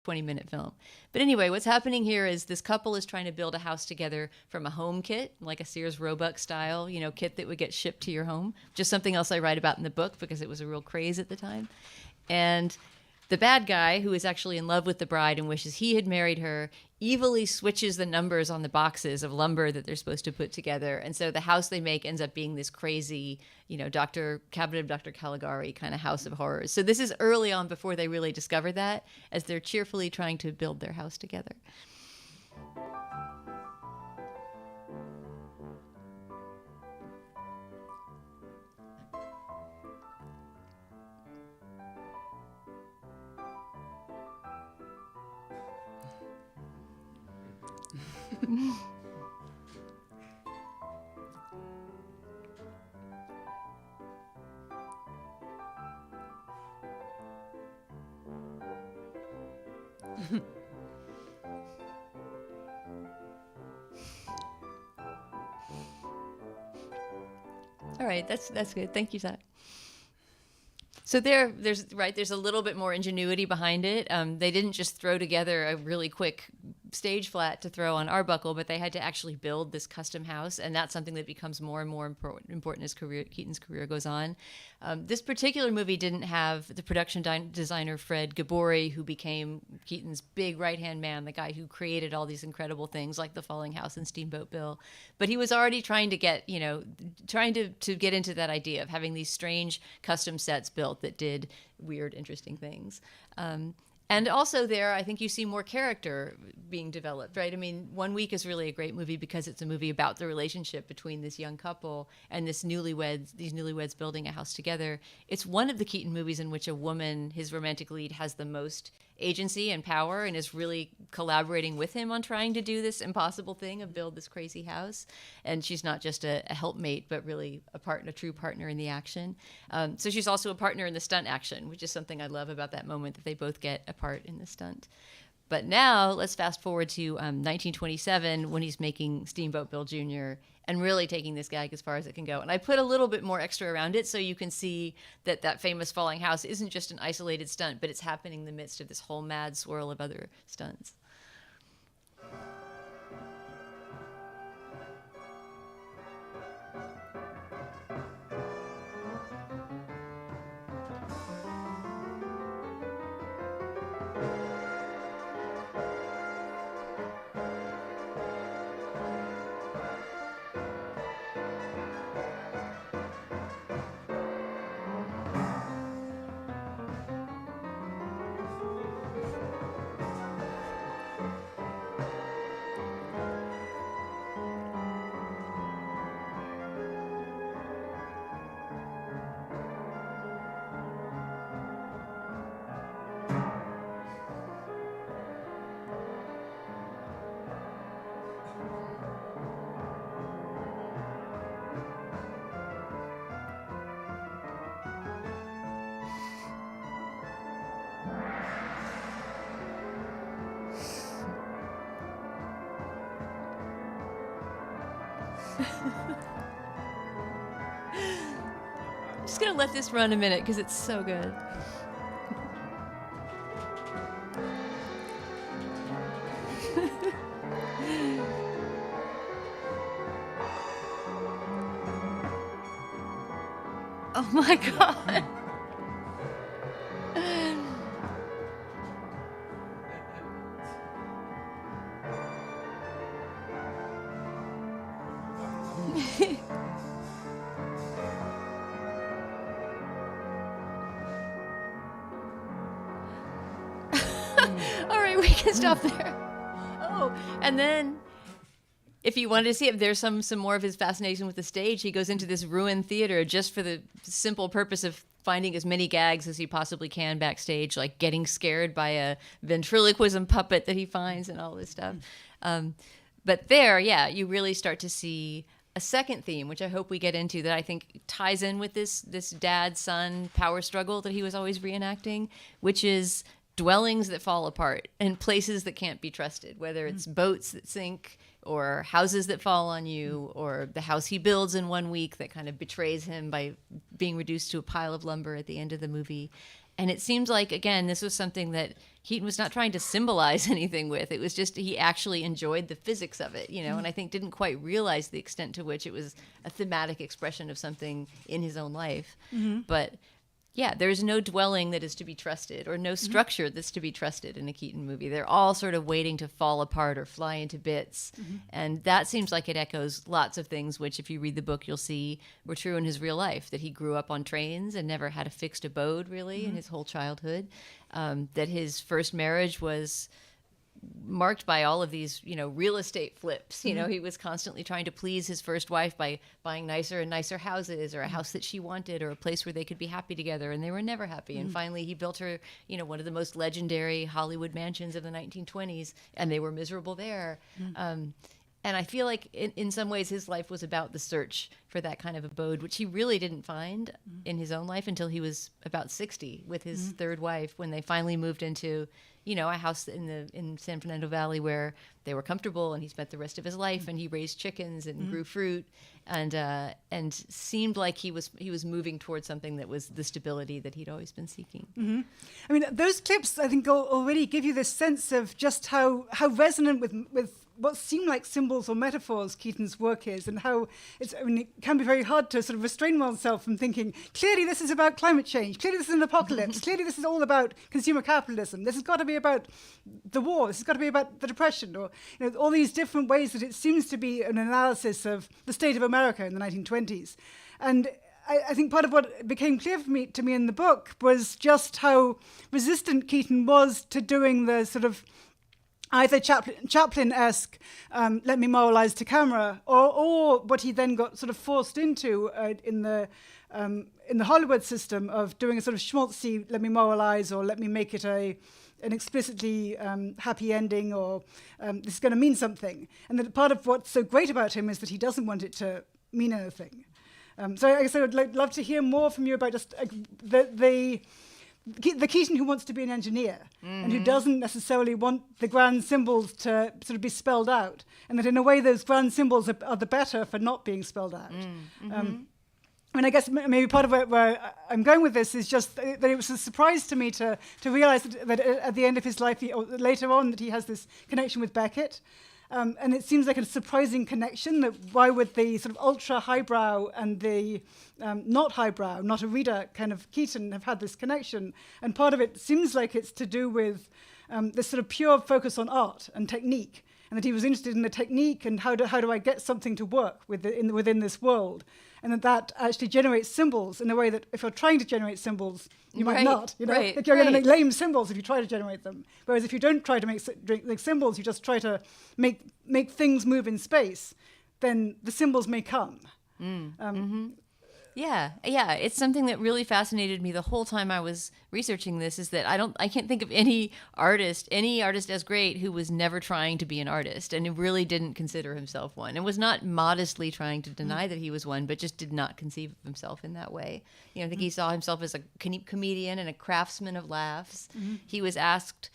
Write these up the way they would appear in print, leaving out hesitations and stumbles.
20-minute film. But anyway, what's happening here is this couple is trying to build a house together from a home kit, like a Sears Roebuck style, kit that would get shipped to your home. Just something else I write about in the book because it was a real craze at the time. And the bad guy, who is actually in love with the bride and wishes he had married her, evilly switches the numbers on the boxes of lumber that they're supposed to put together. And so the house they make ends up being this crazy, Cabinet of Dr. Caligari kind of house of horrors. So this is early on before they really discover that, as they're cheerfully trying to build their house together. All right, that's good. Thank you, Zach. So there's a little bit more ingenuity behind it. They didn't just throw together a really quick stage flat to throw on Arbuckle, but they had to actually build this custom house, and that's something that becomes more and more important as Keaton's career goes on. This particular movie didn't have the production designer Fred Gabori, who became Keaton's big right-hand man, the guy who created all these incredible things like The Falling House and Steamboat Bill. But he was already trying to get, to get into that idea of having these strange custom sets built that did weird, interesting things. And also there, I think you see more character being developed, right? I mean, One Week is really a great movie because it's a movie about the relationship between this young couple and these newlyweds building a house together. It's one of the Keaton movies in which a woman, his romantic lead, has the most agency and power and is really collaborating with him on trying to do this impossible thing of build this crazy house. And she's not just a helpmate, but really a true partner in the action. So she's also a partner in the stunt action, which is something I love about that moment, that they both get a part in the stunt. But now let's fast forward to 1927 when he's making Steamboat Bill Jr. and really taking this gag as far as it can go. And I put a little bit more extra around it so you can see that famous falling house isn't just an isolated stunt, but it's happening in the midst of this whole mad swirl of other stunts. I'm just gonna let this run a minute because it's so good. Oh my God. All right, we can stop there. Oh, and then if you wanted to see it, there's some more of his fascination with the stage. He goes into this ruined theater just for the simple purpose of finding as many gags as he possibly can backstage, like getting scared by a ventriloquism puppet that he finds and all this stuff. But there, yeah, you really start to see a second theme, which I hope we get into, that I think ties in with this dad-son power struggle that he was always reenacting, which is dwellings that fall apart and places that can't be trusted, whether it's boats that sink or houses that fall on you, or the house he builds in 1 week that kind of betrays him by being reduced to a pile of lumber at the end of the movie. And it seems like, again, this was something that Keaton was not trying to symbolize anything with. It was just he actually enjoyed the physics of it, and I think didn't quite realize the extent to which it was a thematic expression of something in his own life. But yeah, there's no dwelling that is to be trusted or no structure that's to be trusted in a Keaton movie. They're all sort of waiting to fall apart or fly into bits. And that seems like it echoes lots of things, which if you read the book, you'll see were true in his real life, that he grew up on trains and never had a fixed abode really in his whole childhood, that his first marriage was marked by all of these, real estate flips. He was constantly trying to please his first wife by buying nicer and nicer houses or a house that she wanted or a place where they could be happy together, and they were never happy. And finally he built her, one of the most legendary Hollywood mansions of the 1920s, and they were miserable there. And I feel like in some ways his life was about the search for that kind of abode, which he really didn't find in his own life until he was about 60 with his third wife, when they finally moved into a house in San Fernando Valley where they were comfortable, and he spent the rest of his life, and he raised chickens and grew fruit, and seemed like he was moving towards something that was the stability that he'd always been seeking. I mean, those clips I think already give you this sense of just how resonant with what seem like symbols or metaphors Keaton's work is, and how it can be very hard to sort of restrain oneself from thinking, clearly this is about climate change, clearly this is an apocalypse, clearly this is all about consumer capitalism, this has got to be about the war, this has got to be about the Depression, or all these different ways that it seems to be an analysis of the state of America in the 1920s. And I think part of what became clear to me in the book was just how resistant Keaton was to doing the sort of either Chaplin-esque, let me moralize to camera, or what he then got sort of forced into in the Hollywood system of doing a sort of schmaltzy, let me moralize, or let me make it an explicitly happy ending, or this is going to mean something. And that part of what's so great about him is that he doesn't want it to mean anything. So I guess I would love to hear more from you about just the Keaton who wants to be an engineer and who doesn't necessarily want the grand symbols to sort of be spelled out, and that in a way those grand symbols are the better for not being spelled out. I mean, I guess maybe part of where I'm going with this is just that it was a surprise to me to realize that at the end of his life, or later on, that he has this connection with Beckett. And it seems like a surprising connection, that why would the sort of ultra highbrow and the not highbrow, not a reader kind of Keaton have had this connection? And part of it seems like it's to do with this sort of pure focus on art and technique, and that he was interested in the technique and how do I get something to work within this world, and that actually generates symbols in a way that if you're trying to generate symbols, you might not. Like you're going to make lame symbols if you try to generate them. Whereas if you don't try to make symbols, you just try to make things move in space, then the symbols may come. Yeah. It's something that really fascinated me the whole time I was researching this, is that I can't think of any artist as great who was never trying to be an artist, and who really didn't consider himself one, and was not modestly trying to deny that he was one, but just did not conceive of himself in that way. I think he saw himself as a comedian and a craftsman of laughs. He was asked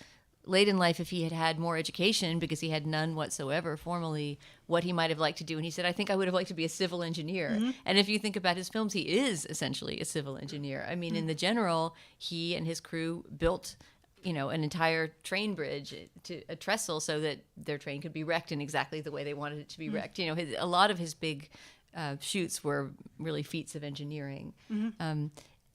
late in life if he had had more education, because he had none whatsoever formally, what he might have liked to do. And he said, I think I would have liked to be a civil engineer. And if you think about his films, he is essentially a civil engineer. I mean, in the general, he and his crew built an entire train bridge to a trestle so that their train could be wrecked in exactly the way they wanted it to be wrecked. A lot of his big shoots were really feats of engineering.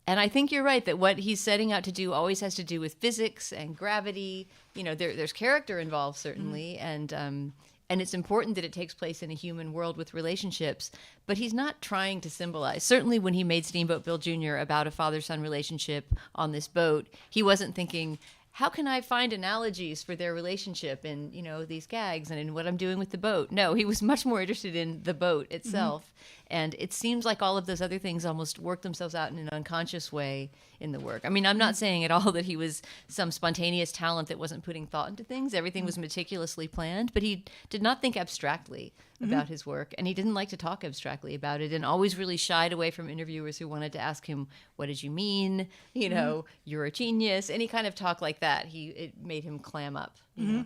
And I think you're right that what he's setting out to do always has to do with physics and gravity. There's character involved, certainly, and it's important that it takes place in a human world with relationships. But he's not trying to symbolize. Certainly when he made Steamboat Bill Jr. about a father-son relationship on this boat, he wasn't thinking, how can I find analogies for their relationship in, these gags and in what I'm doing with the boat? No, he was much more interested in the boat itself. And it seems like all of those other things almost work themselves out in an unconscious way in the work. I mean, I'm not saying at all that he was some spontaneous talent that wasn't putting thought into things. Everything was meticulously planned, but he did not think abstractly about his work, and he didn't like to talk abstractly about it, and always really shied away from interviewers who wanted to ask him, what did you mean? You're a genius. Any kind of talk like that, it made him clam up. You know?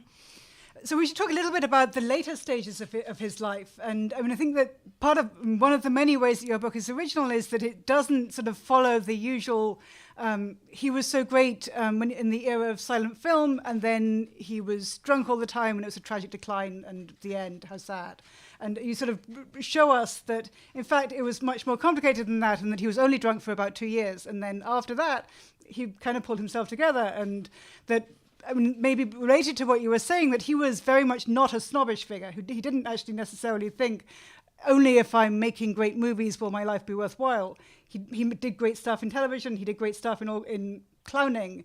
So we should talk a little bit about the later stages of his life. And I mean, I think that one of the many ways that your book is original is that it doesn't sort of follow the usual He was so great when in the era of silent film, and then he was drunk all the time, and it was a tragic decline, and the end, how sad. And you sort of show us that, in fact, it was much more complicated than that, and that he was only drunk for about 2 years. And then after that, he kind of pulled himself together, and that, I mean, maybe related to what you were saying, that he was very much not a snobbish figure. He didn't actually necessarily think, only if I'm making great movies will my life be worthwhile. He did great stuff in television. He did great stuff in clowning.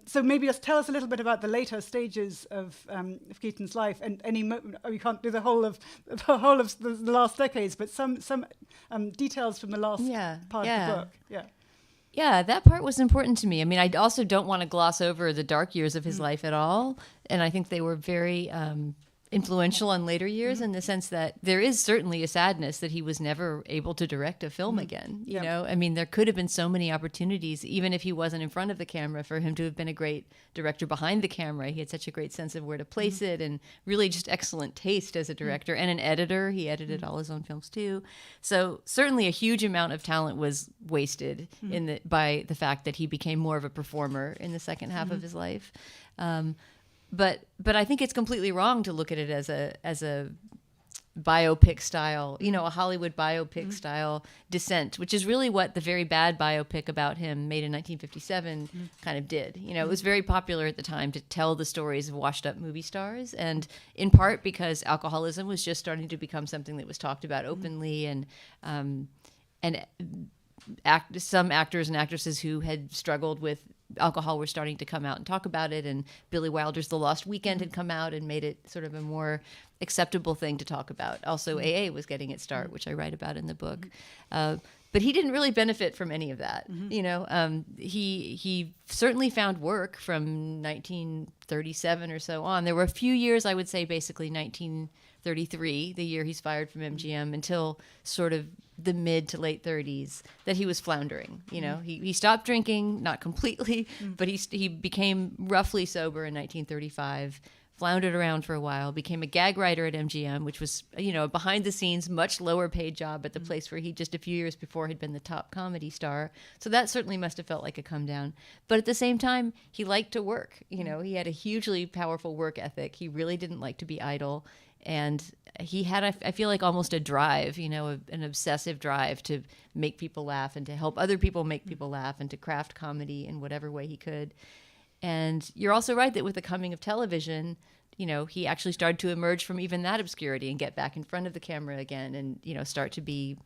So maybe just tell us a little bit about the later stages of Keaton's life, and we can't do the whole of the last decades, but some details from the last part of the book. Yeah. Yeah, that part was important to me. I mean, I also don't want to gloss over the dark years of his life at all. And I think they were very influential on later years in the sense that there is certainly a sadness that he was never able to direct a film again. You know, I mean, there could have been so many opportunities, even if he wasn't in front of the camera, for him to have been a great director behind the camera. He had such a great sense of where to place it, and really just excellent taste as a director and an editor. He edited all his own films too. So certainly a huge amount of talent was wasted by the fact that he became more of a performer in the second half of his life. But I think it's completely wrong to look at it as a biopic style, you know, a Hollywood biopic style descent, which is really what the very bad biopic about him made in 1957 kind of did. You know, it was very popular at the time to tell the stories of washed up movie stars, and in part because alcoholism was just starting to become something that was talked about openly, and some actors and actresses who had struggled with alcohol were starting to come out and talk about it, and Billy Wilder's The Lost Weekend had come out and made it sort of a more acceptable thing to talk about. Also, AA was getting its start, which I write about in the book. But he didn't really benefit from any of that. You know, he certainly found work from 1937 or so on. There were a few years, I would say, basically 1933, the year he's fired from MGM, until sort of the mid to late 30s, that he was floundering. You know, he stopped drinking, not completely, but he became roughly sober in 1935. Floundered around for a while, became a gag writer at MGM, which was, you know, a behind the scenes, much lower paid job at the place where he just a few years before had been the top comedy star. So that certainly must have felt like a come down. But at the same time, he liked to work. You know, he had a hugely powerful work ethic. He really didn't like to be idle. And he had, I feel like, almost a drive, you know, an obsessive drive to make people laugh and to help other people make people laugh and to craft comedy in whatever way he could. And you're also right that with the coming of television, you know, he actually started to emerge from even that obscurity and get back in front of the camera again and, you know, start to be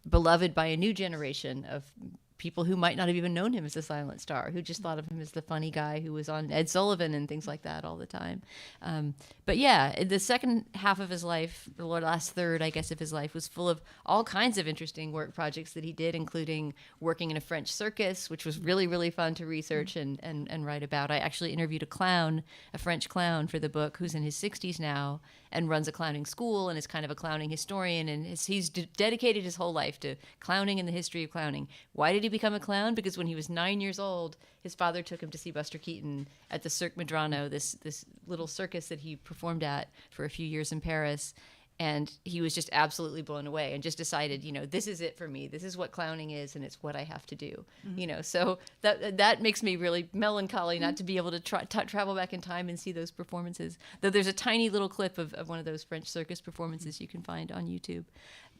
beloved by a new generation of people who might not have even known him as a silent star, who just thought of him as the funny guy who was on Ed Sullivan and things like that all the time. But yeah, the second half of his life, the last third, I guess, of his life was full of all kinds of interesting work projects that he did, including working in a French circus, which was really, really fun to research and write about. I actually interviewed a French clown for the book, who's in his 60s now and runs a clowning school and is kind of a clowning historian. And he's dedicated his whole life to clowning and the history of clowning. Why did he become a clown? Because when he was 9 years old, his father took him to see Buster Keaton at the Cirque Medrano, this little circus that he performed at for a few years in Paris. And he was just absolutely blown away and just decided, you know, this is it for me. This is what clowning is, and it's what I have to do. You know, so that makes me really melancholy not to be able to travel back in time and see those performances. Though there's a tiny little clip of one of those French circus performances you can find on YouTube.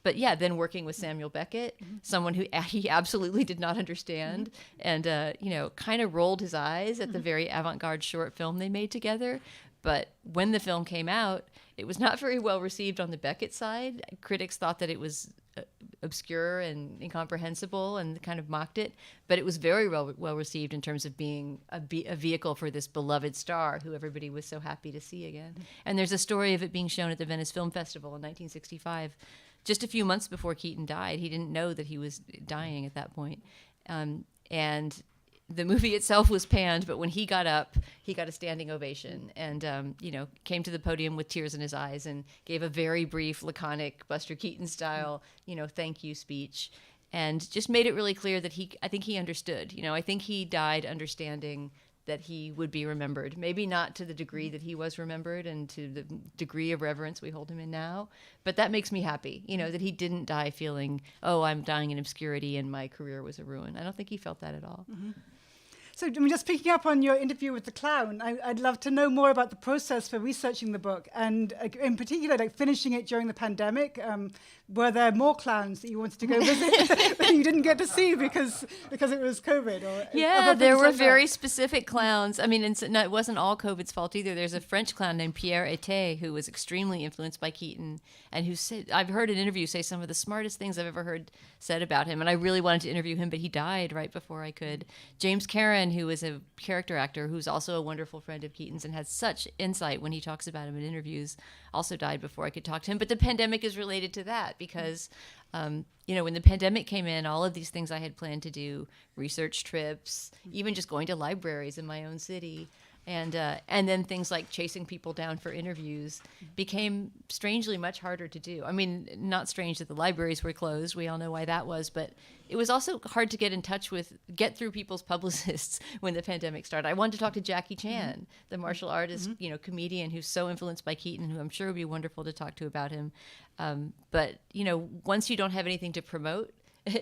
But yeah, then working with Samuel Beckett, someone who he absolutely did not understand, and you know, kind of rolled his eyes at the very avant-garde short film they made together. But when the film came out, it was not very well received on the Beckett side. Critics thought that it was obscure and incomprehensible and kind of mocked it. But it was very well received in terms of being a vehicle for this beloved star who everybody was so happy to see again. And there's a story of it being shown at the Venice Film Festival in 1965, just a few months before Keaton died. He didn't know that he was dying at that point. And the movie itself was panned, but when he got up, he got a standing ovation and, you know, came to the podium with tears in his eyes and gave a very brief, laconic Buster Keaton style, you know, thank you speech, and just made it really clear that I think he understood. You know, I think he died understanding that he would be remembered. Maybe not to the degree that he was remembered and to the degree of reverence we hold him in now, but that makes me happy, that he didn't die feeling, oh, I'm dying in obscurity and my career was a ruin. I don't think he felt that at all. Mm-hmm. So, just picking up on your interview with the clown, I'd love to know more about the process for researching the book, and in particular, like finishing it during the pandemic. Were there more clowns that you wanted to go visit that you didn't get to see because it was COVID? Or yeah, there were very specific clowns. I mean, it wasn't all COVID's fault either. There's a French clown named Pierre Ete who was extremely influenced by Keaton, and who said, I've heard an interview say some of the smartest things I've ever heard said about him, and I really wanted to interview him, but he died right before I could. James Caron, who is a character actor who's also a wonderful friend of Keaton's and has such insight when he talks about him in interviews, also died before I could talk to him. But the pandemic is related to that because, when the pandemic came in, all of these things I had planned to do, research trips, even just going to libraries in my own city, and then things like chasing people down for interviews became strangely much harder to do. I mean, not strange that the libraries were closed. We all know why that was, but it was also hard to get through people's publicists when the pandemic started. I wanted to talk to Jackie Chan, the martial artist, comedian who's so influenced by Keaton, who I'm sure would be wonderful to talk to about him. But once you don't have anything to promote,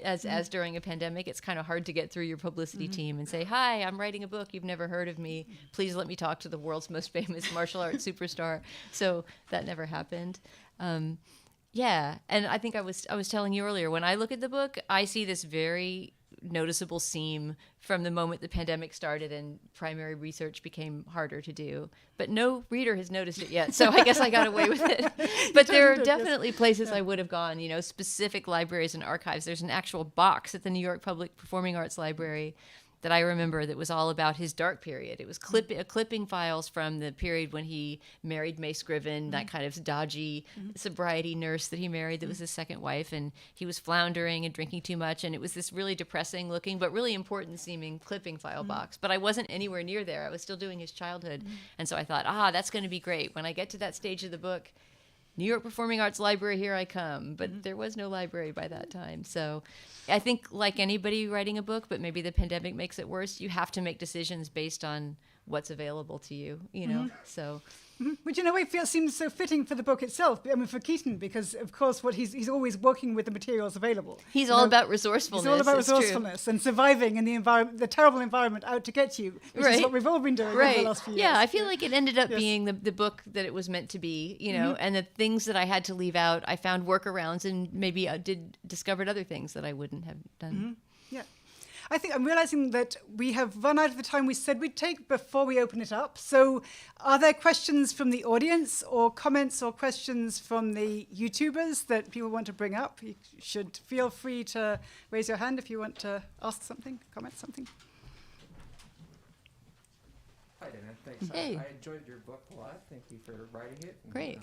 as during a pandemic, it's kind of hard to get through your publicity team and say, hi, I'm writing a book. You've never heard of me. Please let me talk to the world's most famous martial arts superstar. So that never happened. Yeah. And I think I was telling you earlier, when I look at the book, I see this very noticeable seam from the moment the pandemic started and primary research became harder to do. But no reader has noticed it yet, so I guess I got away with it. But there are definitely places I would have gone, specific libraries and archives. There's an actual box at the New York Public Performing Arts Library that I remember that was all about his dark period. It was clipping files from the period when he married May Scriven, that kind of dodgy sobriety nurse that he married that was his second wife, and he was floundering and drinking too much, and it was this really depressing looking but really important seeming clipping file box. But I wasn't anywhere near there. I was still doing his childhood. And so I thought, that's going to be great. When I get to that stage of the book, New York Performing Arts Library, here I come. But there was no library by that time. So I think like anybody writing a book, but maybe the pandemic makes it worse, you have to make decisions based on what's available to you, so... Which in a way seems so fitting for the book itself. I mean, for Keaton, because of course, he's always working with the materials available. He's all about resourcefulness. He's all about resourcefulness and surviving in the terrible environment out to get you, which is what we've all been doing over the last few years. Yeah, I feel like it ended up being the book that it was meant to be, and the things that I had to leave out, I found workarounds and maybe discovered other things that I wouldn't have done. Yeah. I think I'm realizing that we have run out of the time we said we'd take before we open it up. So are there questions from the audience or comments or questions from the YouTubers that people want to bring up? You should feel free to raise your hand if you want to ask something, comment something. Hi, Dana. Thanks. Hey. I enjoyed your book a lot. Thank you for writing it. Great.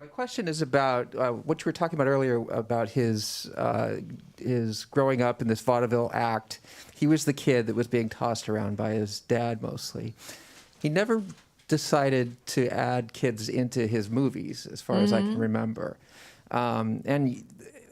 My question is about what you were talking about earlier about his growing up in this vaudeville act. He was the kid that was being tossed around by his dad mostly. He never decided to add kids into his movies, as far as I can remember. And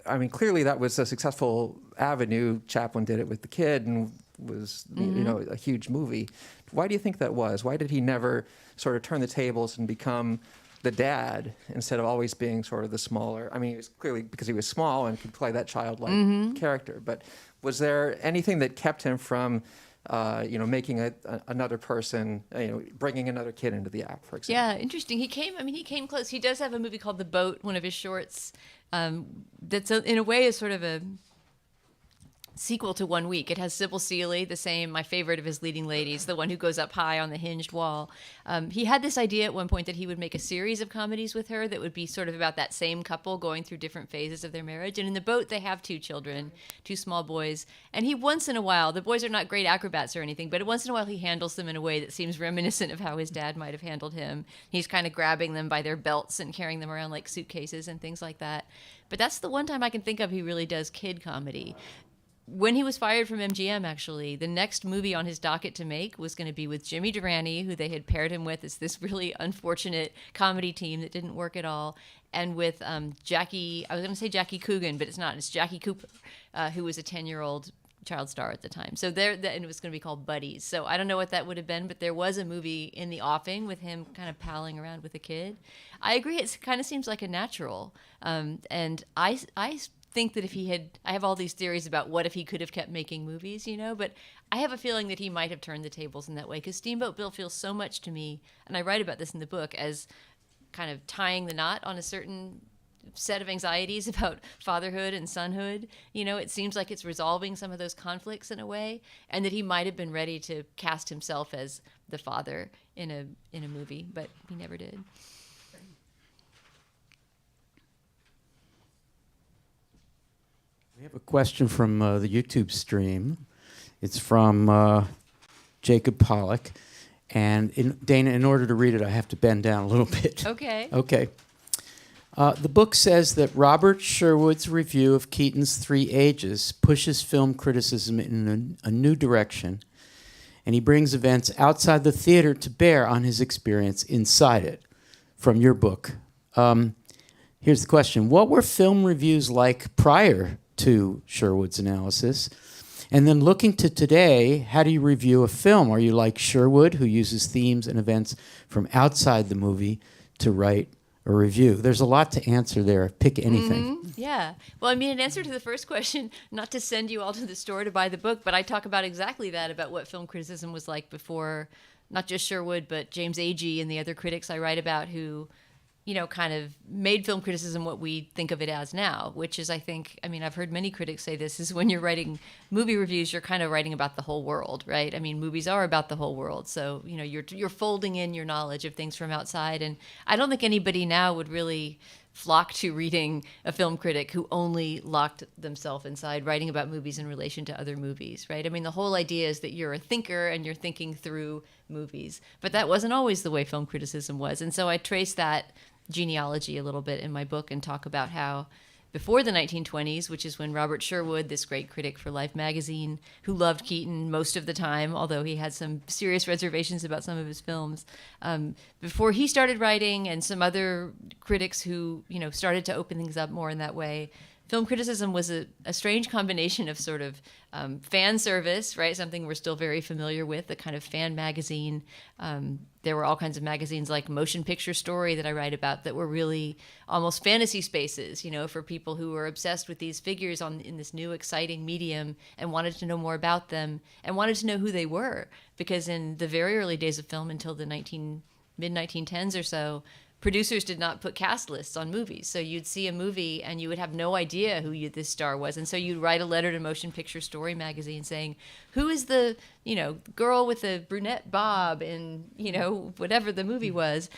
I mean, clearly that was a successful avenue. Chaplin did it with The Kid and was a huge movie. Why do you think that was? Why did he never sort of turn the tables and become the dad instead of always being sort of the smaller? I mean, it was clearly because he was small and could play that childlike character. But was there anything that kept him from, making another person, bringing another kid into the act, for example? Yeah, interesting. He came close. He does have a movie called The Boat, one of his shorts, that's in a way is sort of a sequel to 1 Week. It has Sybil Seeley, my favorite of his leading ladies, the one who goes up high on the hinged wall. He had this idea at one point that he would make a series of comedies with her that would be sort of about that same couple going through different phases of their marriage. And in The Boat, they have 2 children, 2 small boys. And he once in a while, the boys are not great acrobats or anything, but once in a while he handles them in a way that seems reminiscent of how his dad might have handled him. He's kind of grabbing them by their belts and carrying them around like suitcases and things like that. But that's the one time I can think of he really does kid comedy. When he was fired from MGM, actually, the next movie on his docket to make was going to be with Jimmy Durante, who they had paired him with as this really unfortunate comedy team that didn't work at all, and with Jackie, I was going to say Jackie Coogan, but it's not. It's Jackie Cooper, who was a 10-year-old child star at the time. So and it was going to be called Buddies. So I don't know what that would have been, but there was a movie in the offing with him kind of palling around with a kid. I agree. It kind of seems like a natural. And I think that I have all these theories about what if he could have kept making movies, but I have a feeling that he might have turned the tables in that way, because Steamboat Bill feels so much to me, and I write about this in the book, as kind of tying the knot on a certain set of anxieties about fatherhood and sonhood. It seems like it's resolving some of those conflicts in a way, and that he might have been ready to cast himself as the father in a movie, but he never did. We have a question from the YouTube stream. It's from Jacob Pollock. And Dana, in order to read it, I have to bend down a little bit. Okay. Okay. The book says that Robert Sherwood's review of Keaton's Three Ages pushes film criticism in a new direction, and he brings events outside the theater to bear on his experience inside it. From your book. Here's the question. What were film reviews like prior to Sherwood's analysis? And then looking to today, how do you review a film? Are you like Sherwood, who uses themes and events from outside the movie to write a review? There's a lot to answer there. Pick anything. Mm-hmm. Yeah. Well, in answer to the first question, not to send you all to the store to buy the book, but I talk about exactly that, about what film criticism was like before, not just Sherwood, but James Agee and the other critics I write about who, kind of made film criticism what we think of it as now, which is, I've heard many critics say this, is when you're writing movie reviews, you're kind of writing about the whole world, right? Movies are about the whole world. So, you're folding in your knowledge of things from outside. And I don't think anybody now would really flock to reading a film critic who only locked themselves inside writing about movies in relation to other movies, right? The whole idea is that you're a thinker and you're thinking through movies. But that wasn't always the way film criticism was. And so I trace that genealogy a little bit in my book and talk about how before the 1920s, which is when Robert Sherwood, this great critic for Life magazine, who loved Keaton most of the time, although he had some serious reservations about some of his films, before he started writing, and some other critics who, started to open things up more in that way, film criticism was a strange combination of sort of fan service, right? Something we're still very familiar with, the kind of fan magazine. There were all kinds of magazines like Motion Picture Story that I write about that were really almost fantasy spaces, for people who were obsessed with these figures in this new exciting medium and wanted to know more about them and wanted to know who they were. Because in the very early days of film, until the mid-1910s or so, producers did not put cast lists on movies. So you'd see a movie and you would have no idea who this star was. And so you'd write a letter to Motion Picture Story magazine saying, who is the, girl with the brunette bob in, whatever the movie was.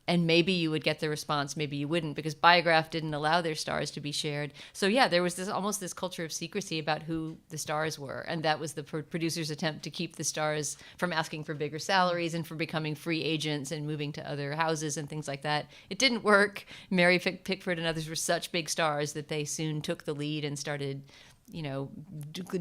And maybe you would get the response, maybe you wouldn't, because Biograph didn't allow their stars to be shared. So yeah, there was this culture of secrecy about who the stars were, and that was the producer's attempt to keep the stars from asking for bigger salaries and for becoming free agents and moving to other houses and things like that. It didn't work. Mary Pickford and others were such big stars that they soon took the lead and started,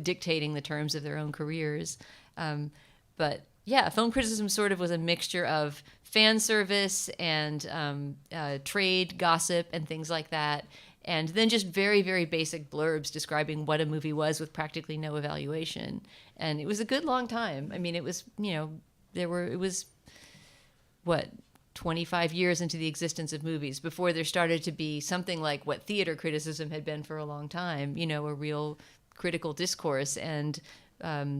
dictating the terms of their own careers. But yeah, film criticism sort of was a mixture of fan service and trade gossip and things like that, and then just very, very basic blurbs describing what a movie was with practically no evaluation. And it was a good long time. It was, it was, 25 years into the existence of movies before there started to be something like what theater criticism had been for a long time, a real critical discourse and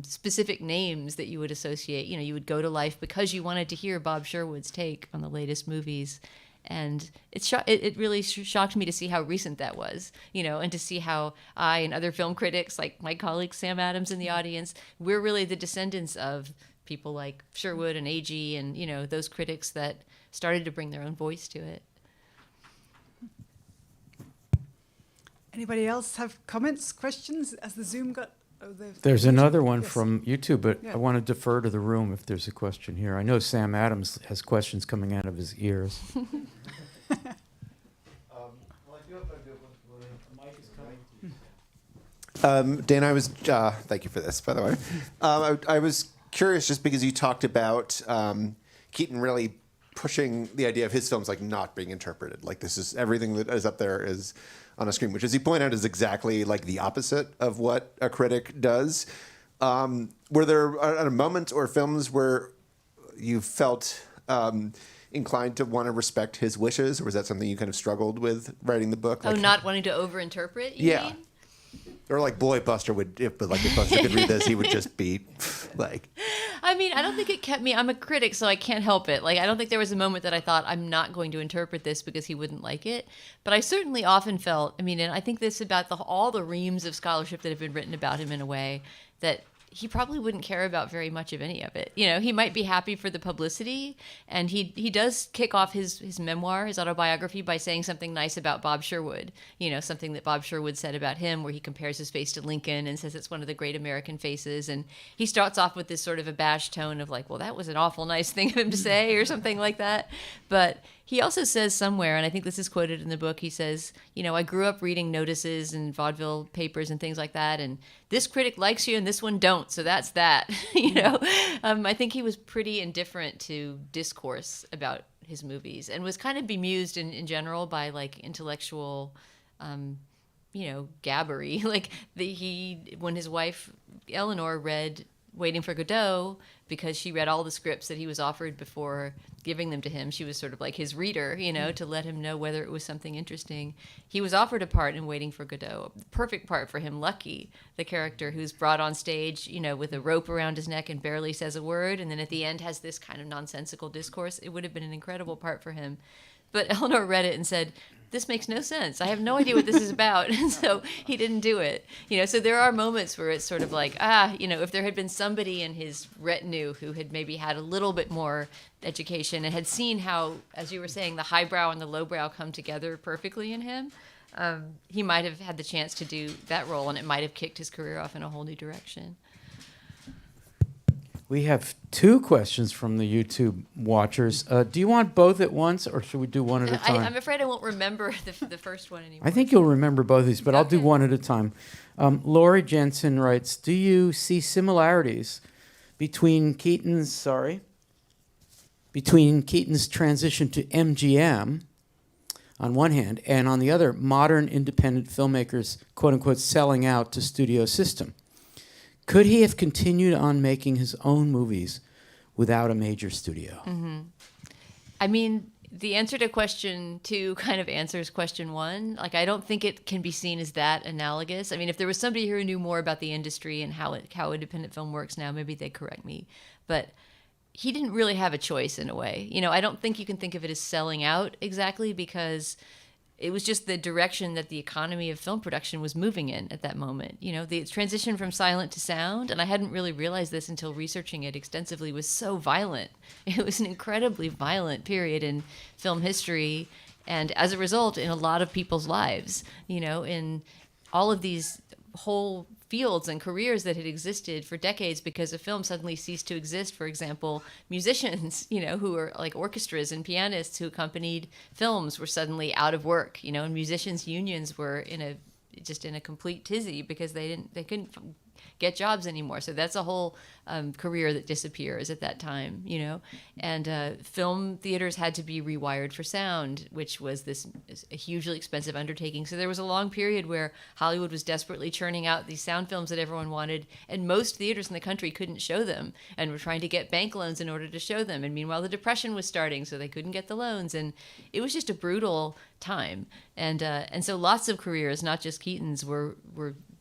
specific names that you would associate. You would go to Life because you wanted to hear Bob Sherwood's take on the latest movies. And it really shocked me to see how recent that was, and to see how I and other film critics, like my colleague Sam Adams in the audience, we're really the descendants of people like Sherwood and Agee and, those critics that started to bring their own voice to it. Anybody else have comments, questions as the Zoom got... There's another one yes. from YouTube, but yeah. I want to defer to the room if there's a question here. I know Sam Adams has questions coming out of his ears. Dan, thank you for this, by the way. I was curious just because you talked about Keaton really pushing the idea of his films like not being interpreted. Like this is everything that is up there is on a screen, which, as you point out, is exactly like the opposite of what a critic does. Were there moments or films where you felt inclined to want to respect his wishes, or was that something you kind of struggled with writing the book? Like, not wanting to overinterpret, you mean? Or like, boy, Buster would, if Buster could read this, he would just be like. I mean, I don't think it kept me. I'm a critic, so I can't help it. Like, I don't think there was a moment that I thought, I'm not going to interpret this because he wouldn't like it. But I certainly often felt, I mean, and I think this about all the reams of scholarship that have been written about him in a way that he probably wouldn't care about very much of any of it. You know, he might be happy for the publicity, and he does kick off his memoir, his autobiography, by saying something nice about Bob Sherwood. You know, something that Bob Sherwood said about him, where he compares his face to Lincoln and says it's one of the great American faces. And he starts off with this sort of abashed tone of like, well, that was an awful nice thing of him to say, or something like that. But he also says somewhere, and I think this is quoted in the book, he says, you know, I grew up reading notices and vaudeville papers and things like that, and this critic likes you and this one don't, so that's that. You know, I think he was pretty indifferent to discourse about his movies and was kind of bemused in general by like intellectual, you know, gabbery. Like when his wife Eleanor read Waiting for Godot, because she read all the scripts that he was offered before giving them to him. She was sort of like his reader, you know, to let him know whether it was something interesting. He was offered a part in Waiting for Godot, a perfect part for him, Lucky, the character who's brought on stage, you know, with a rope around his neck and barely says a word, and then at the end has this kind of nonsensical discourse. It would have been an incredible part for him. But Eleanor read it and said, this makes no sense. I have no idea what this is about. And so he didn't do it. You know, so there are moments where it's sort of like, you know, if there had been somebody in his retinue who had maybe had a little bit more education and had seen how, as you were saying, the highbrow and the lowbrow come together perfectly in him, he might have had the chance to do that role, and it might have kicked his career off in a whole new direction. We have 2 questions from the YouTube watchers. Do you want both at once, or should we do one at a time? I'm afraid I won't remember the first one anymore. I think you'll remember both of these, but I'll do Okay. one at a time. Lori Jensen writes, do you see similarities between Keaton's transition to MGM on one hand, and on the other, modern independent filmmakers, quote-unquote, selling out to studio system? Could he have continued on making his own movies without a major studio? Mm-hmm. I mean, the answer to question 2 kind of answers question 1. Like, I don't think it can be seen as that analogous. I mean, if there was somebody who knew more about the industry and how independent film works now, maybe they'd correct me. But he didn't really have a choice in a way. You know, I don't think you can think of it as selling out exactly, because it was just the direction that the economy of film production was moving in at that moment. You know, the transition from silent to sound, and I hadn't really realized this until researching it extensively, was so violent. It was an incredibly violent period in film history, and as a result, in a lot of people's lives, you know, in all of these whole fields and careers that had existed for decades because of film suddenly ceased to exist. For example, musicians, you know, who were like orchestras and pianists who accompanied films were suddenly out of work, you know, and musicians' unions were in a complete tizzy because they couldn't get jobs anymore. So that's a whole career that disappears at that time, you know. And film theaters had to be rewired for sound, which was a hugely expensive undertaking. So there was a long period where Hollywood was desperately churning out these sound films that everyone wanted, and most theaters in the country couldn't show them and were trying to get bank loans in order to show them. And meanwhile, the Depression was starting, so they couldn't get the loans. And it was just a brutal time. And so lots of careers, not just Keaton's, were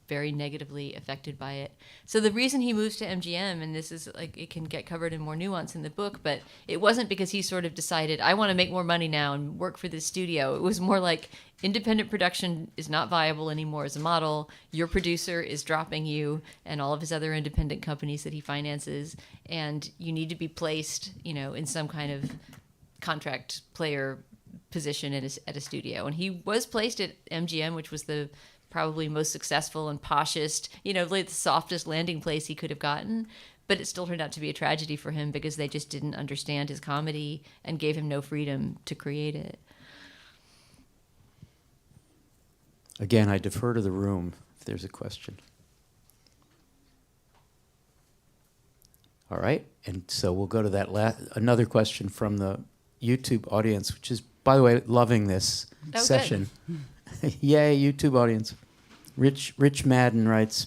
very negatively affected by it. So the reason he moves to MGM, and this is like, it can get covered in more nuance in the book, but it wasn't because he sort of decided, I want to make more money now and work for this studio. It was more like, independent production is not viable anymore as a model. Your producer is dropping you and all of his other independent companies that he finances, and you need to be placed, you know, in some kind of contract player position at a studio. And he was placed at MGM, which was the probably most successful and poshest, you know, like the softest landing place he could have gotten. But it still turned out to be a tragedy for him because they just didn't understand his comedy and gave him no freedom to create it. Again, I defer to the room if there's a question. All right, and so we'll go to that another question from the YouTube audience, which is, by the way, loving this session. Yay, YouTube audience. Rich Madden writes,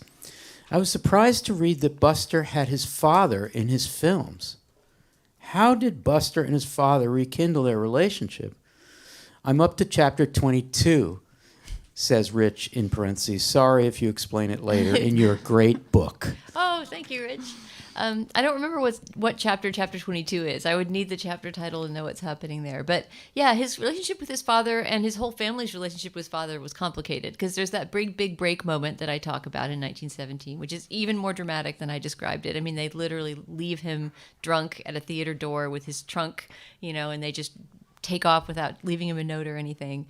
I was surprised to read that Buster had his father in his films. How did Buster and his father rekindle their relationship? I'm up to chapter 22, says Rich in parentheses. Sorry if you explain it later in your great book. Oh, thank you, Rich. I don't remember what chapter 22 is. I would need the chapter title to know what's happening there. But yeah, his relationship with his father and his whole family's relationship with his father was complicated because there's that big break moment that I talk about in 1917, which is even more dramatic than I described it. I mean, they literally leave him drunk at a theater door with his trunk, and they just take off without leaving him a note or anything.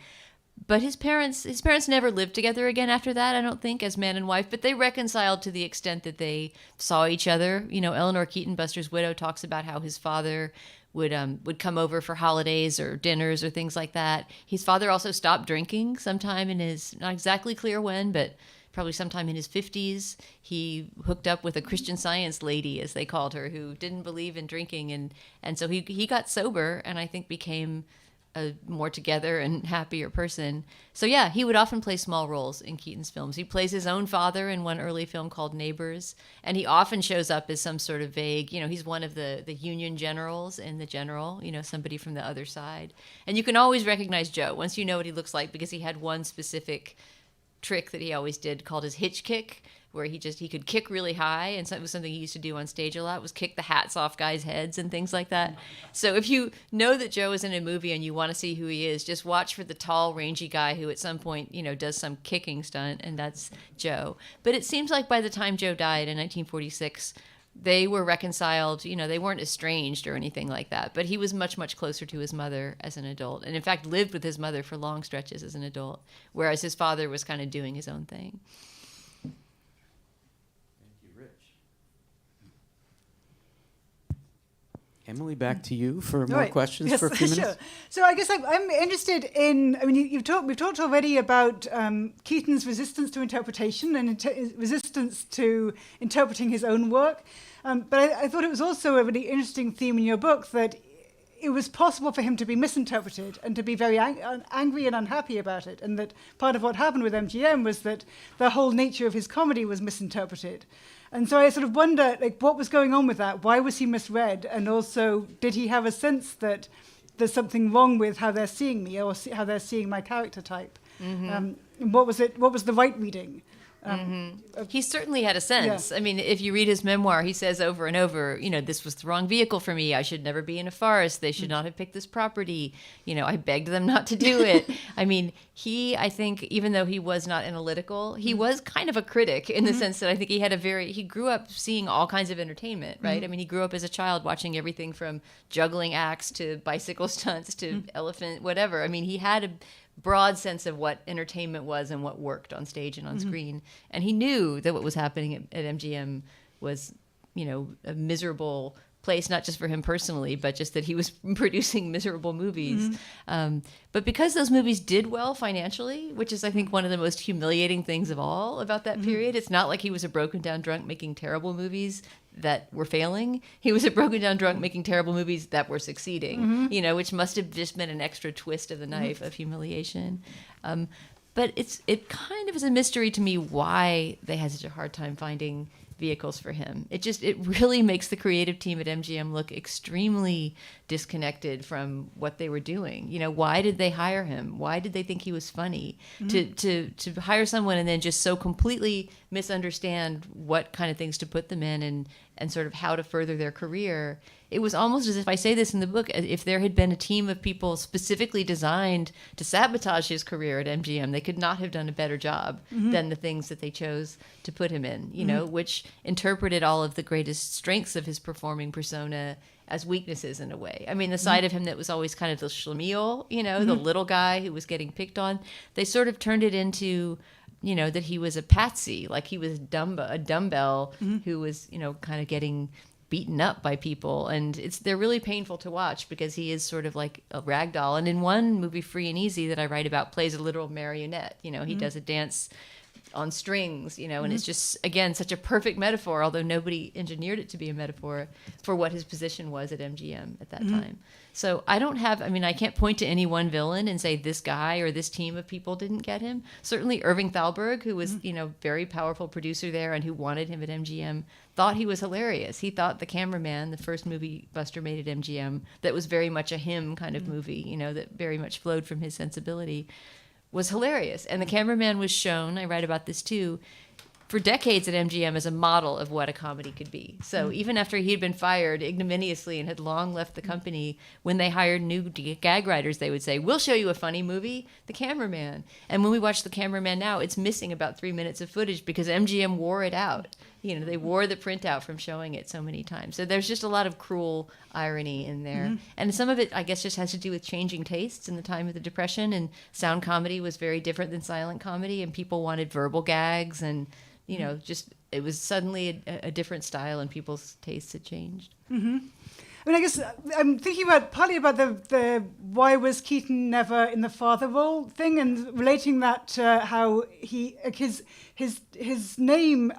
But his parents never lived together again after that, I don't think, as man and wife. But they reconciled to the extent that they saw each other. Eleanor Keaton, Buster's widow, talks about how his father would come over for holidays or dinners or things like that. His father also stopped drinking sometime in his, not exactly clear when, but probably sometime in his 50s. He hooked up with a Christian Science lady, as they called her, who didn't believe in drinking. And so he got sober and I think became a more together and happier person. So yeah, he would often play small roles in Keaton's films. He plays his own father in one early film called Neighbors, and he often shows up as some sort of vague, he's one of the Union generals in The General, somebody from the other side. And you can always recognize Joe once you know what he looks like, because he had one specific trick that he always did called his hitch kick, where he could kick really high, and so it was something he used to do on stage a lot, was kick the hats off guys' heads and things like that. So if you know that Joe is in a movie and you want to see who he is, just watch for the tall, rangy guy who at some point, does some kicking stunt, and that's Joe. But it seems like by the time Joe died in 1946, they were reconciled, they weren't estranged or anything like that, but he was much, much closer to his mother as an adult, and in fact lived with his mother for long stretches as an adult, whereas his father was kind of doing his own thing. Emily, back to you for more questions for a few minutes. Sure. So I guess I'm interested in, we've talked already about Keaton's resistance to interpretation and resistance to interpreting his own work. But I thought it was also a really interesting theme in your book that it was possible for him to be misinterpreted and to be very angry and unhappy about it. And that part of what happened with MGM was that the whole nature of his comedy was misinterpreted. And so I sort of wonder, what was going on with that? Why was he misread? And also, did he have a sense that there's something wrong with how they're seeing me or how they're seeing my character type? Mm-hmm. What was the right reading? He certainly had a sense. Yeah. I mean, if you read his memoir, he says over and over, this was the wrong vehicle for me. I should never be in a forest. They should not have picked this property. I begged them not to do it. I mean, I think, even though he was not analytical, he was kind of a critic in the sense that I think he grew up seeing all kinds of entertainment, right? I mean, he grew up as a child watching everything from juggling acts to bicycle stunts to elephant, whatever. I mean, he had a broad sense of what entertainment was and what worked on stage and on screen. And he knew that what was happening at MGM was, a miserable place, not just for him personally, but just that he was producing miserable movies. But because those movies did well financially, which is, I think, one of the most humiliating things of all about that period, it's not like he was a broken down drunk making terrible movies that were failing. He was a broken down drunk making terrible movies that were succeeding, which must have just been an extra twist of the knife of humiliation. But it kind of is a mystery to me why they had such a hard time finding vehicles for him. It really makes the creative team at MGM look extremely disconnected from what they were doing. Why did they hire him? Why did they think he was funny? To hire someone and then just so completely misunderstand what kind of things to put them in and sort of how to further their career. It was almost as if, I say this in the book, if there had been a team of people specifically designed to sabotage his career at MGM, they could not have done a better job than the things that they chose to put him in, which interpreted all of the greatest strengths of his performing persona as weaknesses in a way. I mean, the side of him that was always kind of the schlemiel, the little guy who was getting picked on, they sort of turned it into, that he was a patsy, like he was a dumbbell who was, kind of getting beaten up by people, and they're really painful to watch because he is sort of like a rag doll. And in one movie, Free and Easy, that I write about, plays a literal marionette. He does a dance on strings, and it's just, again, such a perfect metaphor, although nobody engineered it to be a metaphor for what his position was at MGM at that time. So I can't point to any one villain and say this guy or this team of people didn't get him. Certainly Irving Thalberg, who was, very powerful producer there and who wanted him at MGM, thought he was hilarious. He thought The Cameraman, the first movie Buster made at MGM, that was very much a him kind of movie, that very much flowed from his sensibility, was hilarious. And The Cameraman was shown, I write about this too, for decades at MGM as a model of what a comedy could be. So even after he had been fired ignominiously and had long left the company, when they hired new gag writers, they would say, we'll show you a funny movie, The Cameraman. And when we watch The Cameraman now, it's missing about 3 minutes of footage because MGM wore it out. They wore the printout from showing it so many times. So there's just a lot of cruel irony in there. And some of it, I guess, just has to do with changing tastes in the time of the Depression. And sound comedy was very different than silent comedy. And people wanted verbal gags. And, just it was suddenly a different style and people's tastes had changed. I guess I'm thinking partly about the why was Keaton never in the father role thing, and relating that to how his name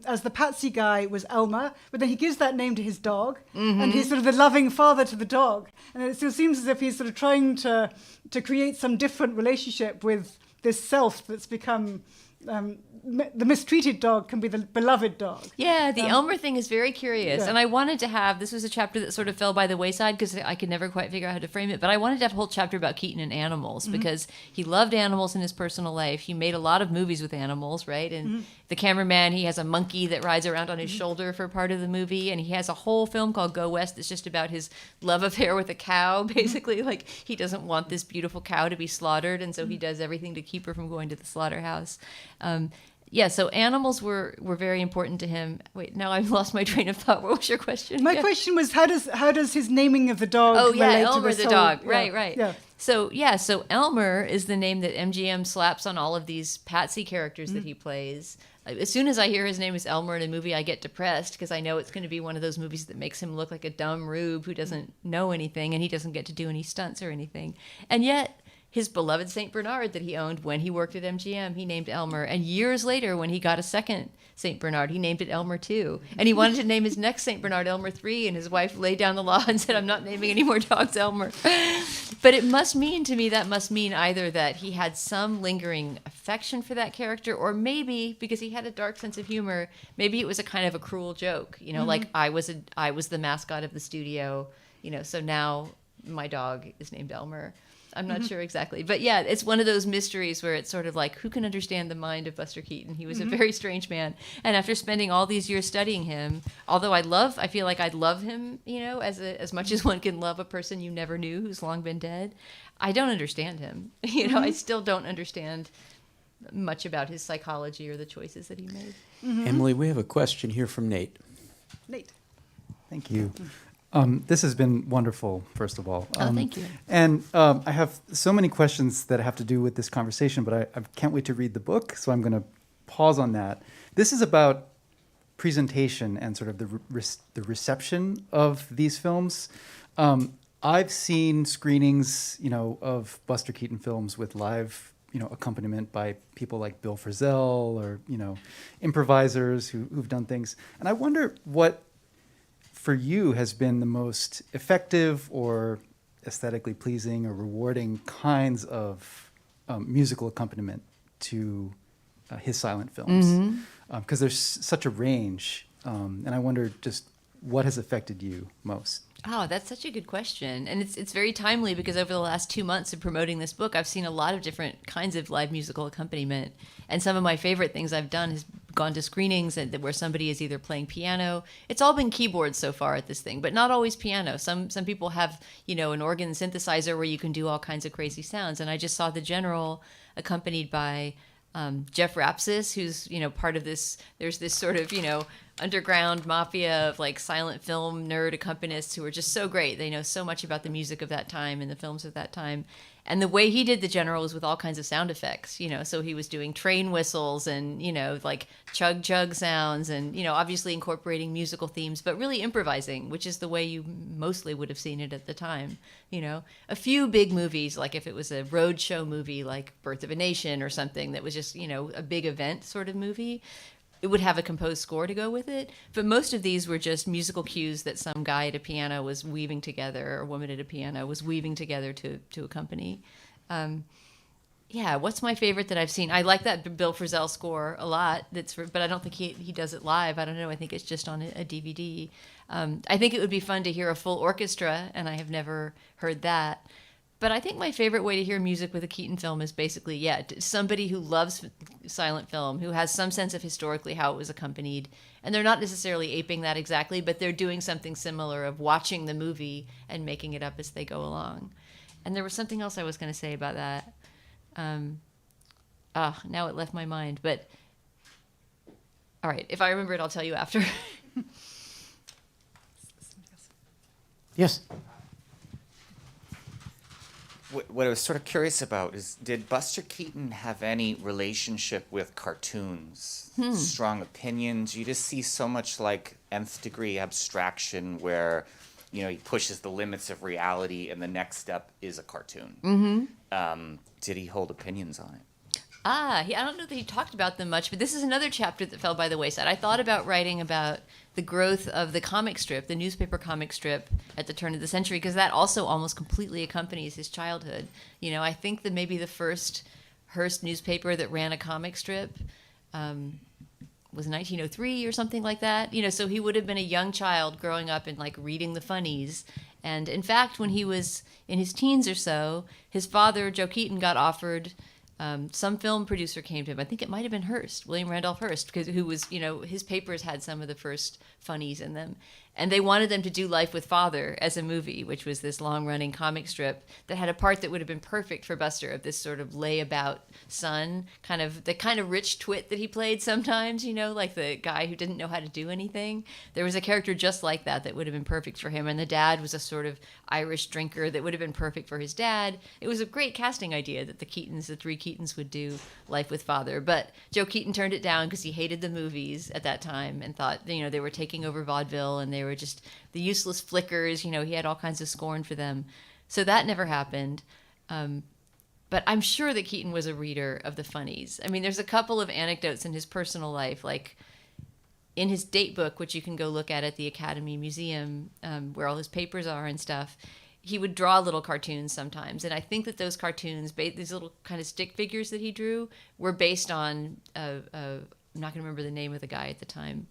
as the patsy guy was Elmer, but then he gives that name to his dog, and he's sort of the loving father to the dog, and it still seems as if he's sort of trying to create some different relationship with this self that's become. The mistreated dog can be the beloved dog. Yeah, the Elmer thing is very curious. Yeah. And I wanted to have, this was a chapter that sort of fell by the wayside because I could never quite figure out how to frame it, but I wanted to have a whole chapter about Keaton and animals because he loved animals in his personal life. He made a lot of movies with animals, right? And The Cameraman, he has a monkey that rides around on his shoulder for part of the movie, and he has a whole film called Go West that's just about his love affair with a cow, basically. Like, he doesn't want this beautiful cow to be slaughtered, and so he does everything to keep her from going to the slaughterhouse. So animals were very important to him. Wait, now I've lost my train of thought. What was your question? My question was how does his naming of the dog relate Elmer to the whole, dog. Right. Yeah. So Elmer is the name that MGM slaps on all of these patsy characters that he plays. As soon as I hear his name is Elmer in a movie, I get depressed because I know it's going to be one of those movies that makes him look like a dumb rube who doesn't know anything and he doesn't get to do any stunts or anything. And yet his beloved St. Bernard that he owned when he worked at MGM, he named Elmer. And years later, when he got a second St. Bernard, he named it Elmer 2. And he wanted to name his next St. Bernard Elmer 3, and his wife laid down the law and said, I'm not naming any more dogs Elmer. But it must mean to me, that must mean either that he had some lingering affection for that character, or maybe, because he had a dark sense of humor, maybe it was a kind of a cruel joke. Like I was the mascot of the studio, so now my dog is named Elmer. I'm not sure exactly. But yeah, it's one of those mysteries where it's sort of like, who can understand the mind of Buster Keaton? He was a very strange man. And after spending all these years studying him, although I feel like I'd love him, as much as one can love a person you never knew who's long been dead, I don't understand him. I still don't understand much about his psychology or the choices that he made. Emily, we have a question here from Nate. Nate. Thank you. This has been wonderful, first of all. Thank you. And I have so many questions that have to do with this conversation, but I can't wait to read the book, so I'm going to pause on that. This is about presentation and sort of the reception of these films. I've seen screenings, of Buster Keaton films with live, accompaniment by people like Bill Frisell or, improvisers who've done things. And I wonder what, for you, has been the most effective or aesthetically pleasing or rewarding kinds of musical accompaniment to his silent films, because there's such a range, and I wonder just what has affected you most. Oh, that's such a good question. And it's very timely because over the last 2 months of promoting this book, I've seen a lot of different kinds of live musical accompaniment. And some of my favorite things I've done has gone to screenings where somebody is either playing piano. It's all been keyboards so far at this thing, but not always piano. Some people have, an organ synthesizer where you can do all kinds of crazy sounds. And I just saw The General accompanied by Jeff Rapsis, who's, part of this. There's this sort of, underground mafia of like silent film nerd accompanists who are just so great. They know so much about the music of that time and the films of that time. And the way he did the general was with all kinds of sound effects, so he was doing train whistles and, like chug chug sounds and, obviously incorporating musical themes, but really improvising, which is the way you mostly would have seen it at the time. A few big movies, like if it was a roadshow movie like Birth of a Nation or something that was just, a big event sort of movie, it would have a composed score to go with it. But most of these were just musical cues that some guy at a piano was weaving together, or a woman at a piano was weaving together to accompany. What's my favorite that I've seen? I like that Bill Frisell score a lot. But I don't think he does it live. I don't know. I think it's just on a DVD. I think it would be fun to hear a full orchestra, and I have never heard that. But I think my favorite way to hear music with a Keaton film is basically, somebody who loves silent film, who has some sense of historically how it was accompanied. And they're not necessarily aping that exactly, but they're doing something similar of watching the movie and making it up as they go along. And there was something else I was going to say about that. Now it left my mind. But, all right, if I remember it, I'll tell you after. Yes. What I was sort of curious about is, did Buster Keaton have any relationship with cartoons? Strong opinions? You just see so much like nth degree abstraction where, he pushes the limits of reality and the next step is a cartoon. Mm-hmm. Did he hold opinions on it? I don't know that he talked about them much, but this is another chapter that fell by the wayside. I thought about writing about the growth of the comic strip, the newspaper comic strip at the turn of the century, because that also almost completely accompanies his childhood. I think that maybe the first Hearst newspaper that ran a comic strip was 1903 or something like that. So he would have been a young child growing up and like reading the funnies. And in fact, when he was in his teens or so, his father, Joe Keaton, got offered. Some film producer came to him. I think it might have been Hearst, William Randolph Hearst, who was, his papers had some of the first funnies in them. And they wanted them to do Life with Father as a movie, which was this long-running comic strip that had a part that would have been perfect for Buster, of this sort of layabout son, the kind of rich twit that he played sometimes, like the guy who didn't know how to do anything. There was a character just like that would have been perfect for him. And the dad was a sort of Irish drinker that would have been perfect for his dad. It was a great casting idea that the three Keatons would do Life with Father. But Joe Keaton turned it down because he hated the movies at that time and thought, they were taking over vaudeville and they were just the useless flickers. He had all kinds of scorn for them. So that never happened. But I'm sure that Keaton was a reader of the funnies. I mean, there's a couple of anecdotes in his personal life, like in his date book, which you can go look at the Academy Museum, where all his papers are and stuff. He would draw little cartoons sometimes. And I think that those cartoons, these little kind of stick figures that he drew, were based on, I'm not going to remember the name of the guy at the time,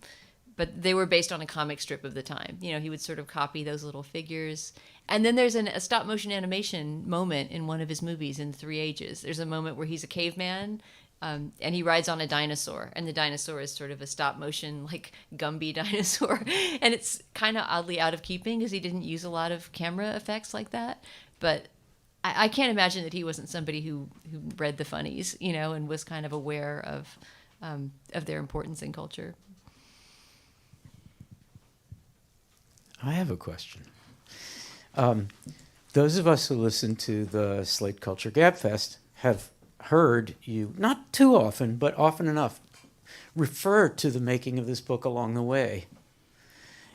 but they were based on a comic strip of the time. He would sort of copy those little figures. And then there's a stop motion animation moment in one of his movies in Three Ages. There's a moment where he's a caveman and he rides on a dinosaur, and the dinosaur is sort of a stop motion, like Gumby dinosaur. And it's kind of oddly out of keeping because he didn't use a lot of camera effects like that. But I can't imagine that he wasn't somebody who read the funnies, and was kind of aware of their importance in culture. I have a question. Those of us who listen to the Slate Culture Gab Fest have heard you, not too often, but often enough, refer to the making of this book along the way.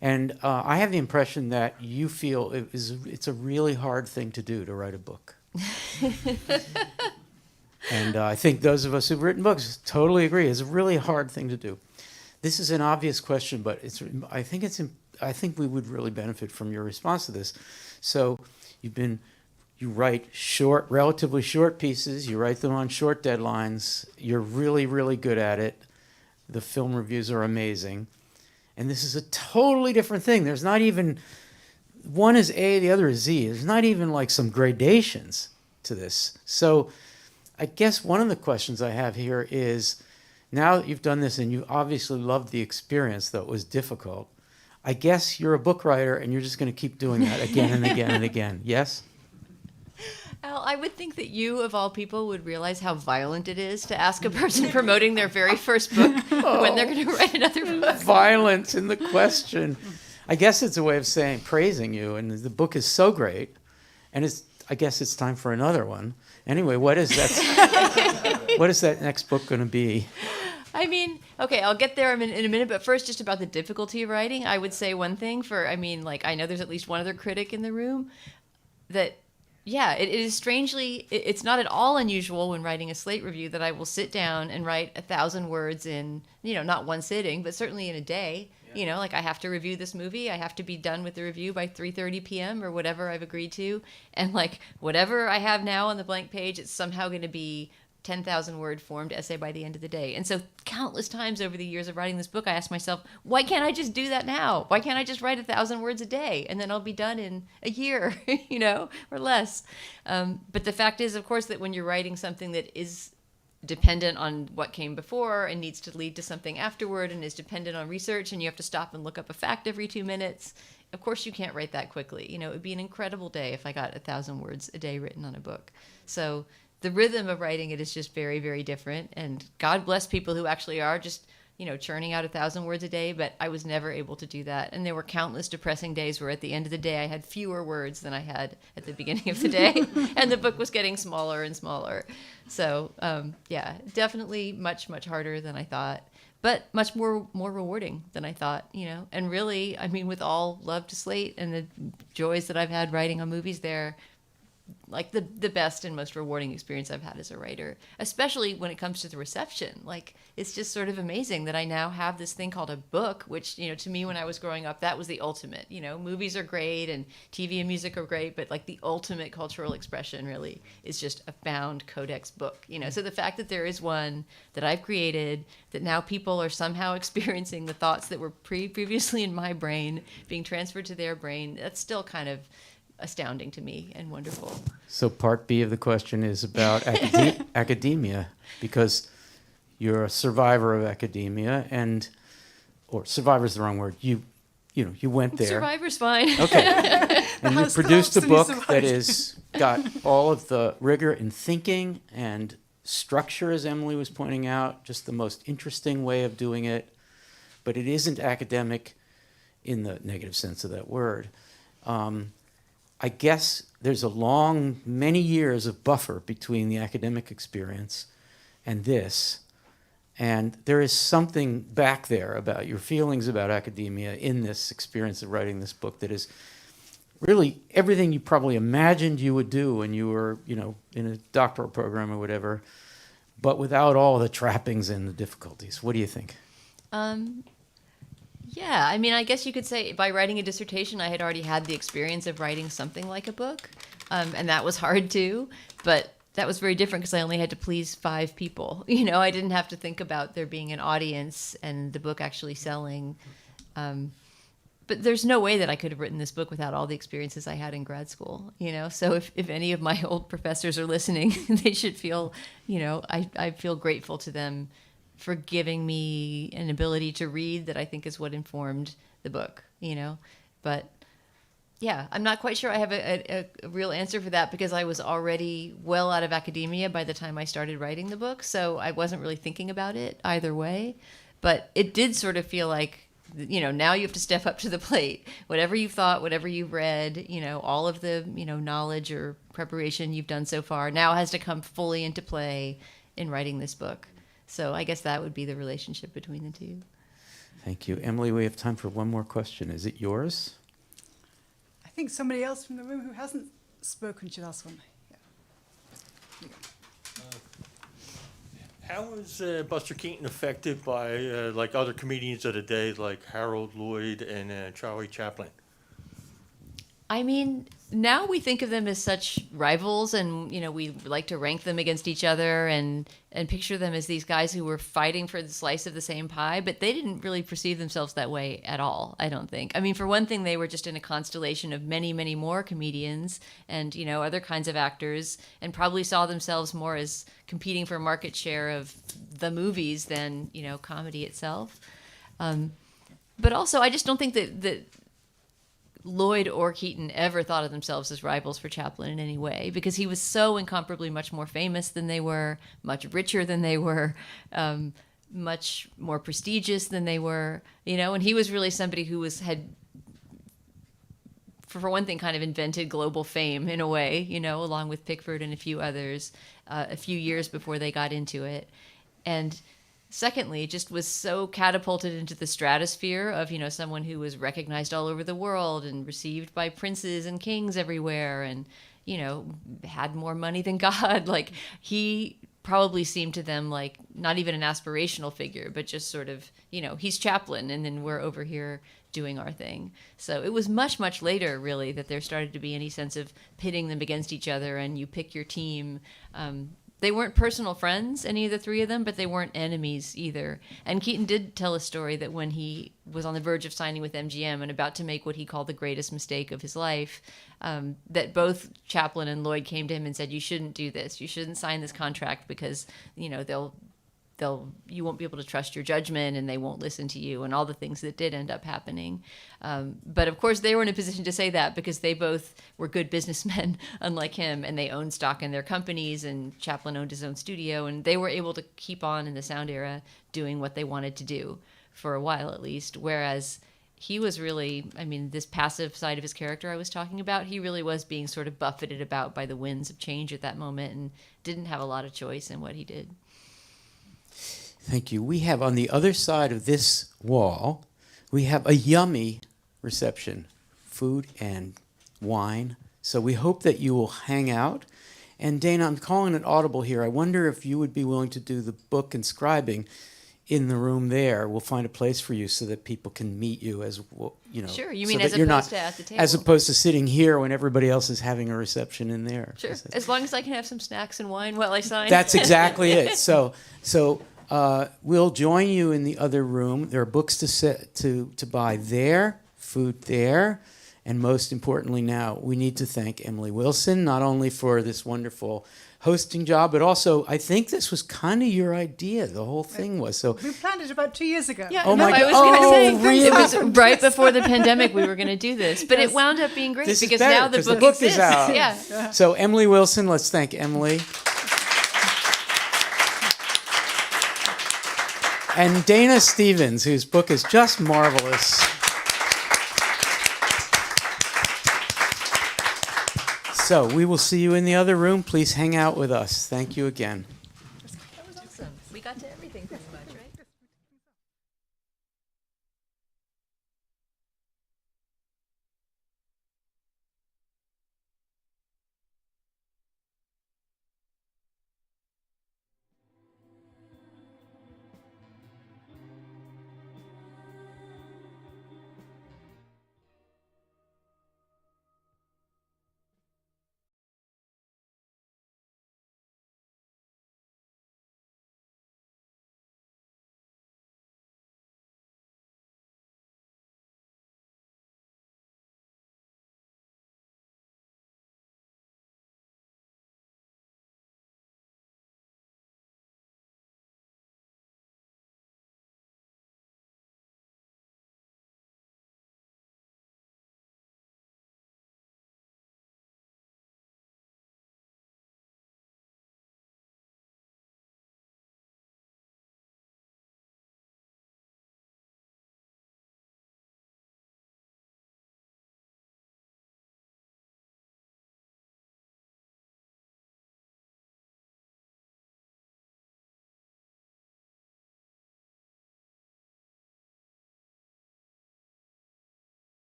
And I have the impression that you feel it's a really hard thing to do, to write a book. And I think those of us who've written books totally agree. It's a really hard thing to do. This is an obvious question, but I think we would really benefit from your response to this. So you write relatively short pieces. You write them on short deadlines. You're really, really good at it. The film reviews are amazing. And this is a totally different thing. There's not even, one is A, the other is Z. There's not even like some gradations to this. So I guess one of the questions I have here is, now that you've done this and you obviously loved the experience, though it was difficult, I guess you're a book writer and you're just going to keep doing that again and again and again. Yes? Al, I would think that you, of all people, would realize how violent it is to ask a person promoting their very first book when they're going to write another book. Violence in the question. I guess it's a way of saying, praising you, and the book is so great, and I guess it's time for another one. Anyway, what is that next book going to be? I mean, okay, I'll get there in a minute, but first, just about the difficulty of writing, I would say one thing I know there's at least one other critic in the room that, yeah, it is strangely, it's not at all unusual when writing a Slate review that I will sit down and write 1,000 words in, not one sitting, but certainly in a day. Yeah. I have to review this movie. I have to be done with the review by 3:30 p.m. or whatever I've agreed to. And whatever I have now on the blank page, it's somehow going to be 10,000 word formed essay by the end of the day. And so countless times over the years of writing this book, I asked myself, why can't I just do that now? Why can't I just write 1,000 words a day and then I'll be done in a year, or less? But the fact is, of course, that when you're writing something that is dependent on what came before and needs to lead to something afterward and is dependent on research and you have to stop and look up a fact every 2 minutes, of course you can't write that quickly. It would be an incredible day if I got 1,000 words a day written on a book. So the rhythm of writing it is just very, very different. And God bless people who actually are just, churning out 1,000 words a day, but I was never able to do that. And there were countless depressing days where at the end of the day, I had fewer words than I had at the beginning of the day. And the book was getting smaller and smaller. So, yeah, definitely much, much harder than I thought, but much more rewarding than I thought, And really, with all love to Slate and the joys that I've had writing on movies there, the best and most rewarding experience I've had as a writer, especially when it comes to the reception. It's just sort of amazing that I now have this thing called a book, which, to me when I was growing up, that was the ultimate. Movies are great and TV and music are great, but the ultimate cultural expression really is just a bound codex book. So the fact that there is one that I've created, that now people are somehow experiencing the thoughts that were previously in my brain being transferred to their brain, that's still kind of astounding to me and wonderful. So part B of the question is about academia, because you're a survivor of academia, or survivor is the wrong word. You went there. Survivor's fine. Okay. And you produced a book that is got all of the rigor in thinking and structure, as Emily was pointing out, just the most interesting way of doing it. But it isn't academic in the negative sense of that word. I guess there's many years of buffer between the academic experience and this. And there is something back there about your feelings about academia in this experience of writing this book that is really everything you probably imagined you would do when you were, in a doctoral program or whatever, but without all the trappings and the difficulties. What do you think? Yeah, I guess you could say by writing a dissertation, I had already had the experience of writing something like a book, and that was hard too, but that was very different because I only had to please 5 people. I didn't have to think about there being an audience and the book actually selling. But there's no way that I could have written this book without all the experiences I had in grad school, So if any of my old professors are listening, they should feel, I feel grateful to them for giving me an ability to read that I think is what informed the book, But yeah, I'm not quite sure I have a real answer for that because I was already well out of academia by the time I started writing the book. So I wasn't really thinking about it either way. But it did sort of feel like, now you have to step up to the plate. Whatever you thought, whatever you read, all of the, knowledge or preparation you've done so far now has to come fully into play in writing this book. So I guess that would be the relationship between the two. Thank you. Emily, we have time for one more question. Is it yours? I think somebody else from the room who hasn't spoken should ask one. Yeah. How was Buster Keaton affected by other comedians of the day, like Harold Lloyd and Charlie Chaplin? Now we think of them as such rivals, and we like to rank them against each other and picture them as these guys who were fighting for the slice of the same pie, but they didn't really perceive themselves that way at all, I don't think. For one thing, they were just in a constellation of many, many more comedians and other kinds of actors, and probably saw themselves more as competing for market share of the movies than comedy itself. But also, I just don't think that Lloyd or Keaton ever thought of themselves as rivals for Chaplin in any way, because he was so incomparably much more famous than they were, much richer than they were, much more prestigious than they were, and he was really somebody who had, for one thing, kind of invented global fame in a way, along with Pickford and a few others, a few years before they got into it. And secondly, just was so catapulted into the stratosphere of, someone who was recognized all over the world and received by princes and kings everywhere and, had more money than God. Like, he probably seemed to them like not even an aspirational figure, but just sort of, he's Chaplin and then we're over here doing our thing. So it was much, much later, really, that there started to be any sense of pitting them against each other and you pick your team. They weren't personal friends, any of the three of them, but they weren't enemies either. And Keaton did tell a story that when he was on the verge of signing with MGM and about to make what he called the greatest mistake of his life, that both Chaplin and Lloyd came to him and said, "You shouldn't do this. You shouldn't sign this contract because, you won't be able to trust your judgment and they won't listen to you," and all the things that did end up happening. But of course they were in a position to say that because they both were good businessmen, unlike him, and they owned stock in their companies, and Chaplin owned his own studio, and they were able to keep on in the sound era doing what they wanted to do for a while at least. Whereas he was really, this passive side of his character I was talking about, he really was being sort of buffeted about by the winds of change at that moment and didn't have a lot of choice in what he did. Thank you. We have on the other side of this wall, we have a yummy reception, food and wine. So we hope that you will hang out. And Dana, I'm calling it audible here. I wonder if you would be willing to do the book inscribing in the room there. We'll find a place for you so that people can meet you as Sure. You so mean that as you're opposed not, to at the table? as opposed to sitting here when everybody else is having a reception in there. Sure. As long as I can have some snacks and wine while I sign. That's exactly it. So we'll join you in the other room. There are books to buy there, food there, and most importantly now, we need to thank Emily Wilson, not only for this wonderful hosting job, but also I think this was kind of your idea. The whole thing was so. We planned it about 2 years ago. Yeah, Oh no, my I was God. going to say Oh, really? it was right before the pandemic we were going to do this, but Yes. it wound up being great This is because better, now the 'cause book, the book is exists. out. Yeah. So Emily Wilson, let's thank Emily. And Dana Stevens, whose book is just marvelous. So we will see you in the other room. Please hang out with us. Thank you again. That was awesome. We got to everything pretty much.